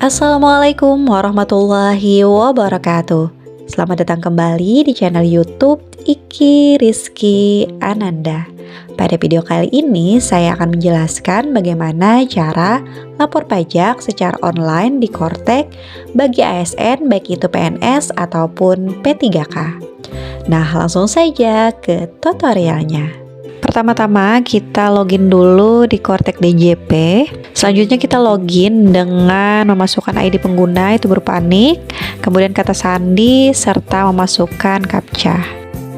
Assalamualaikum warahmatullahi wabarakatuh. Selamat datang kembali di channel YouTube Iki Rizky Ananda. Pada video kali ini saya akan menjelaskan bagaimana cara lapor pajak secara online di Kortek bagi ASN baik itu PNS ataupun P3K. Nah, langsung saja ke tutorialnya. Pertama-tama kita login dulu di Kortek DJP. Selanjutnya kita login dengan memasukkan ID pengguna itu berupa NIK, kemudian kata sandi serta memasukkan CAPTCHA.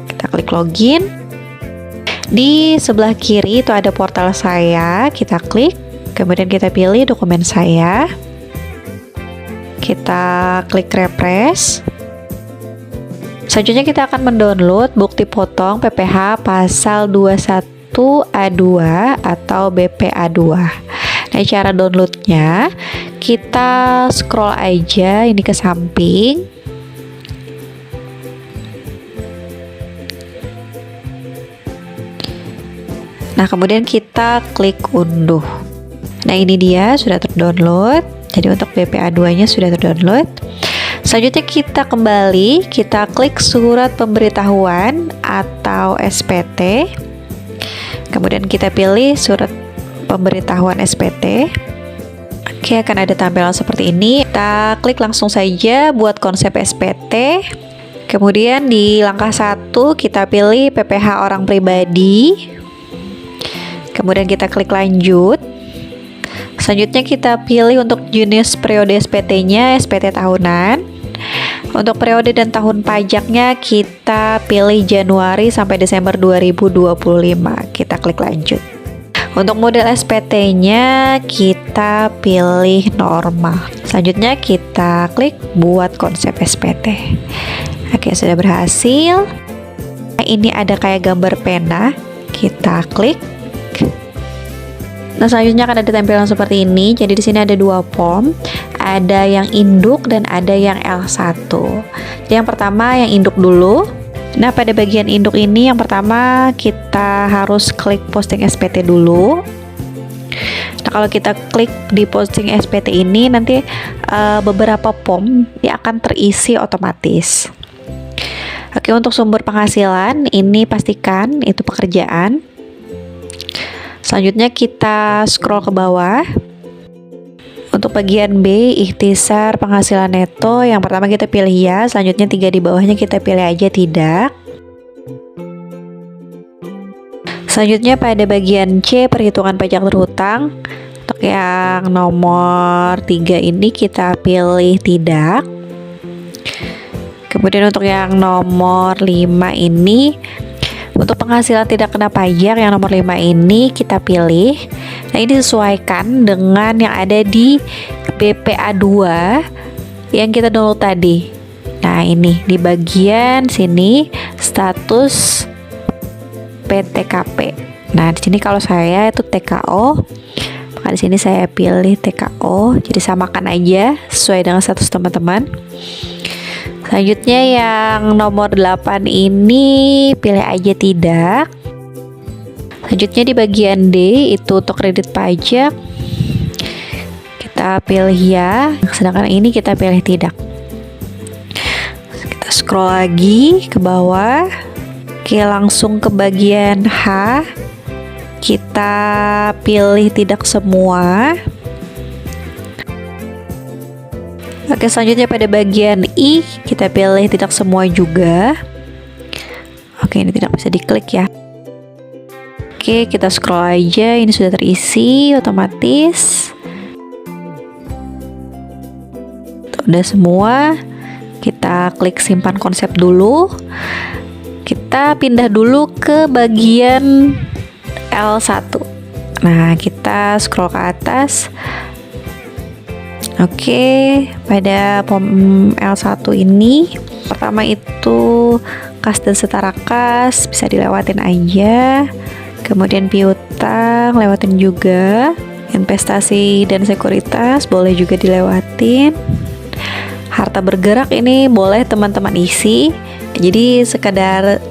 Kita klik login. Di sebelah kiri itu ada portal saya, kita klik, kemudian kita pilih dokumen saya. Kita klik refresh. Selanjutnya kita akan mendownload bukti potong PPh pasal 21A2 atau BPA2. Nah, cara downloadnya kita scroll aja ini ke samping. Nah, kemudian kita klik unduh. Nah, ini dia sudah terdownload. Jadi untuk BPA2-nya sudah terdownload. Selanjutnya kita kembali, kita klik surat pemberitahuan atau SPT. Kemudian kita pilih surat pemberitahuan SPT. Oke, akan ada tampilan seperti ini. Kita klik langsung saja buat konsep SPT. Kemudian di langkah 1 kita pilih PPh orang pribadi. Kemudian kita klik lanjut. Selanjutnya kita pilih untuk jenis periode SPT-nya SPT tahunan. Untuk periode dan tahun pajaknya kita pilih Januari sampai Desember 2025. Kita klik lanjut. Untuk model SPT-nya kita pilih normal. Selanjutnya kita klik buat konsep SPT. Oke, sudah berhasil. Nah, ini ada kayak gambar pena. Kita klik. Nah, selanjutnya akan ada tampilan seperti ini. Jadi di sini ada dua form, ada yang induk dan ada yang L1. Jadi yang pertama yang induk dulu. Nah, pada bagian induk ini yang pertama kita harus klik posting SPT dulu. Nah, kalau kita klik di posting SPT ini nanti beberapa form yang akan terisi otomatis. Oke, untuk sumber penghasilan ini pastikan itu pekerjaan. Selanjutnya kita scroll ke bawah. Untuk bagian B, ikhtisar penghasilan neto, yang pertama kita pilih ya, selanjutnya 3 di bawahnya kita pilih aja tidak. Selanjutnya pada bagian C, perhitungan pajak terhutang. Untuk yang nomor 3 ini kita pilih tidak. Kemudian untuk yang nomor 5 ini, untuk penghasilan tidak kena pajak yang nomor 5 ini kita pilih. Nah, ini disesuaikan dengan yang ada di BPA2 yang kita download tadi. Nah, ini di bagian sini status PTKP. Nah, di sini kalau saya itu TKO. Maka di sini saya pilih TKO. Jadi samakan aja sesuai dengan status teman-teman. Selanjutnya yang nomor 8 ini pilih aja tidak. Selanjutnya di bagian D itu untuk kredit pajak kita pilih ya, sedangkan ini kita pilih tidak. Kita scroll lagi ke bawah. Oke, langsung ke bagian H. Kita pilih tidak semua. Oke, selanjutnya pada bagian I kita pilih tidak semua juga. Oke, ini tidak bisa diklik ya. Oke, kita scroll aja, ini sudah terisi otomatis. Udah semua. Kita klik simpan konsep dulu. Kita pindah dulu ke bagian L1. Nah, kita scroll ke atas. Oke, pada form L1 ini pertama itu kas dan setara kas bisa dilewatin aja. Kemudian piutang lewatin juga. Investasi dan sekuritas boleh juga dilewatin. Harta bergerak ini boleh teman-teman isi. Jadi sekadar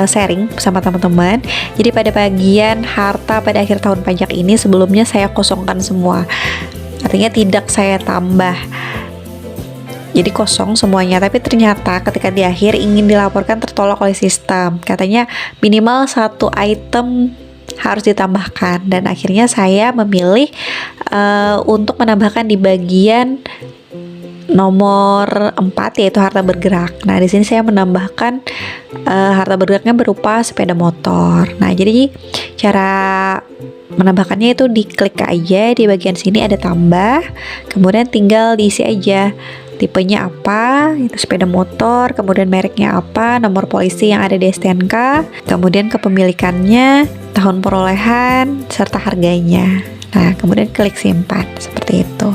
sharing sama teman-teman. Jadi pada bagian harta pada akhir tahun pajak ini sebelumnya saya kosongkan semua. Artinya tidak saya tambah. Jadi kosong semuanya, tapi ternyata ketika di akhir ingin dilaporkan tertolak oleh sistem. Katanya minimal satu item harus ditambahkan, dan akhirnya saya memilih untuk menambahkan di bagian nomor 4 yaitu harta bergerak. Nah, di sini saya menambahkan harta bergeraknya berupa sepeda motor. Nah, jadi cara menambahkannya itu diklik aja di bagian sini ada tambah, kemudian tinggal diisi aja tipenya apa, itu sepeda motor, kemudian mereknya apa, nomor polisi yang ada di STNK, kemudian kepemilikannya, tahun perolehan, serta harganya. Nah, kemudian klik simpan, seperti itu.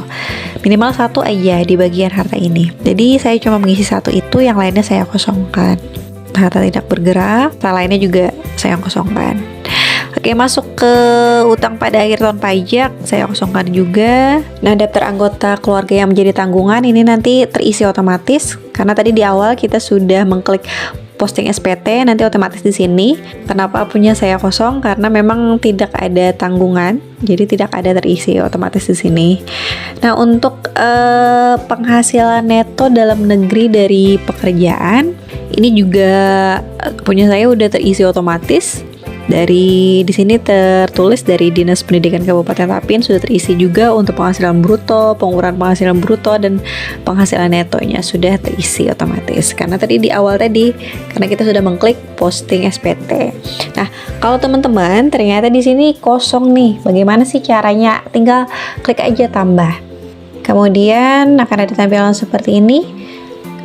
Minimal satu aja di bagian harta ini. Jadi saya cuma mengisi satu itu, yang lainnya saya kosongkan. Harta tidak bergerak, yang lainnya juga saya kosongkan. Oke, masuk ke utang pada akhir tahun pajak, saya kosongkan juga. Nah, daftar anggota keluarga yang menjadi tanggungan ini nanti terisi otomatis karena tadi di awal kita sudah mengklik posting SPT, nanti otomatis di sini. Kenapa punya saya kosong? Karena memang tidak ada tanggungan, jadi tidak ada terisi otomatis di sini. Nah, untuk penghasilan neto dalam negeri dari pekerjaan, ini juga punya saya udah terisi otomatis. Dari di sini tertulis dari Dinas Pendidikan Kabupaten Tapin sudah terisi juga untuk penghasilan bruto, pengukuran penghasilan bruto dan penghasilan netonya sudah terisi otomatis. Karena tadi di awal tadi karena kita sudah mengklik posting SPT. Nah, kalau teman-teman ternyata di sini kosong nih, bagaimana sih caranya? Tinggal klik aja tambah. Kemudian akan ada tampilan seperti ini.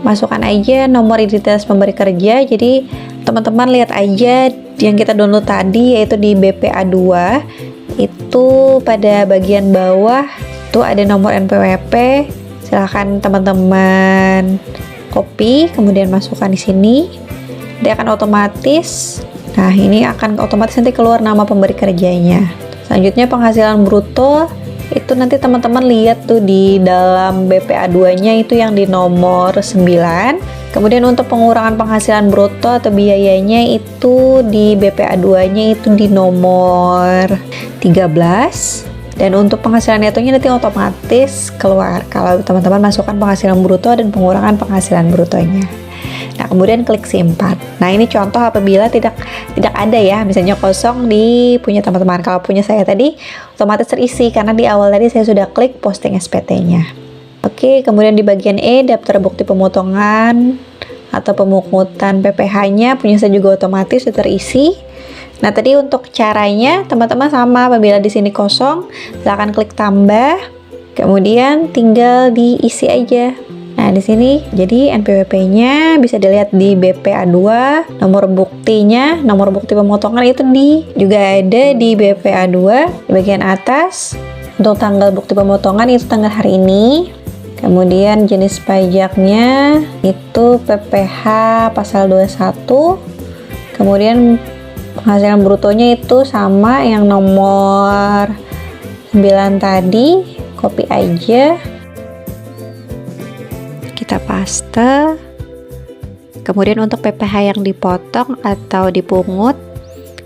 Masukkan aja nomor identitas pemberi kerja. Jadi teman-teman lihat aja yang kita download tadi yaitu di BPA2 itu pada bagian bawah tuh ada nomor NPWP. Silahkan teman-teman copy kemudian masukkan di sini. Dia akan otomatis. Nah, ini akan otomatis nanti keluar nama pemberi kerjanya. Selanjutnya penghasilan bruto itu nanti teman-teman lihat tuh di dalam BPA2-nya itu yang di nomor 9. Kemudian untuk pengurangan penghasilan bruto atau biayanya itu di BPA2-nya itu di nomor 13. Dan untuk penghasilan netonya nanti otomatis keluar kalau teman-teman masukkan penghasilan bruto dan pengurangan penghasilan brutonya. Nah, kemudian klik simpan. Nah, ini contoh apabila tidak ada ya, misalnya kosong di punya teman-teman. Kalau punya saya tadi otomatis terisi karena di awal tadi saya sudah klik posting SPT-nya. Oke, kemudian di bagian E daftar bukti pemotongan atau pemungutan PPh-nya punya saya juga otomatis sudah terisi. Nah, tadi untuk caranya teman-teman sama, apabila di sini kosong silakan klik tambah. Kemudian tinggal diisi aja. Nah, di sini jadi NPWP-nya bisa dilihat di BPA2, nomor buktinya, nomor bukti pemotongan itu juga ada di BPA2 di bagian atas. Untuk tanggal bukti pemotongan itu tanggal hari ini. Kemudian jenis pajaknya itu PPh pasal 21. Kemudian penghasilan brutonya itu sama yang nomor 9 tadi, copy aja. Kita paste. Kemudian untuk PPh yang dipotong atau dipungut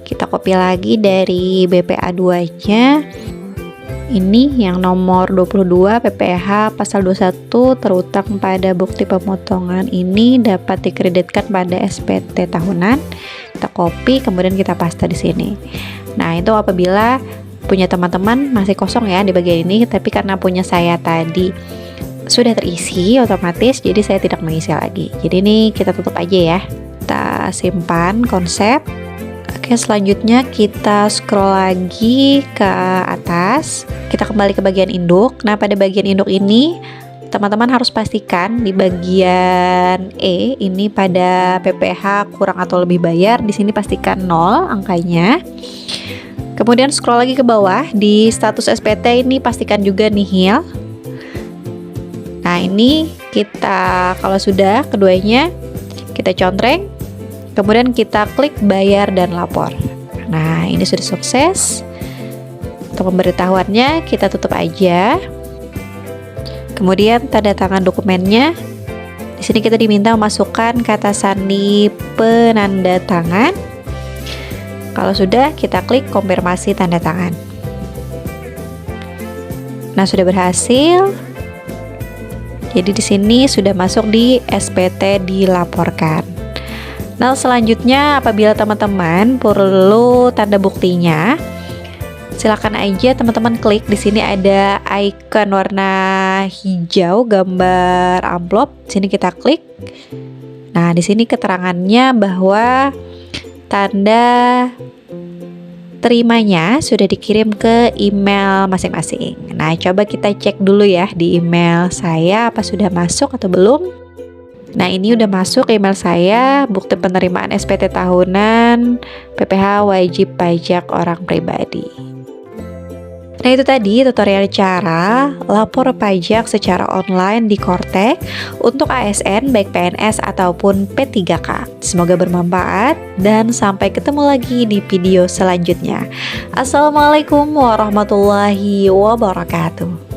kita copy lagi dari BPA2-nya. Ini yang nomor 22 PPh pasal 21 terutang pada bukti pemotongan ini dapat dikreditkan pada SPT tahunan. Kita copy kemudian kita paste di sini. Nah, itu apabila punya teman-teman masih kosong ya di bagian ini, tapi karena punya saya tadi sudah terisi otomatis, jadi saya tidak mengisi lagi. Jadi ini kita tutup aja ya. Kita simpan konsep. Oke, selanjutnya kita scroll lagi ke atas. Kita kembali ke bagian induk. Nah, pada bagian induk ini teman-teman harus pastikan di bagian E ini pada PPh kurang atau lebih bayar, di sini pastikan 0 angkanya. Kemudian scroll lagi ke bawah di status SPT ini pastikan juga nihil. Nah, ini kita kalau sudah keduanya kita contreng, kemudian kita klik bayar dan lapor. Nah, ini sudah sukses. untuk pemberitahuannya kita tutup aja. Kemudian tanda tangan dokumennya. Di sini kita diminta memasukkan kata sandi penanda tangan. Kalau sudah, kita klik konfirmasi tanda tangan. Nah, sudah berhasil. Jadi di sini sudah masuk di SPT dilaporkan. Nah, selanjutnya apabila teman-teman perlu tanda buktinya, silakan aja teman-teman klik di sini ada icon warna hijau gambar amplop. Di sini kita klik. Nah, di sini keterangannya bahwa tanda terimanya sudah dikirim ke email masing-masing. Nah, coba kita cek dulu ya di email saya apa sudah masuk atau belum. Nah, ini udah masuk email saya, bukti penerimaan SPT tahunan PPh wajib pajak orang pribadi. Nah, itu tadi tutorial cara lapor pajak secara online di Kortek untuk ASN baik PNS ataupun P3K. Semoga bermanfaat dan sampai ketemu lagi di video selanjutnya. Assalamualaikum warahmatullahi wabarakatuh.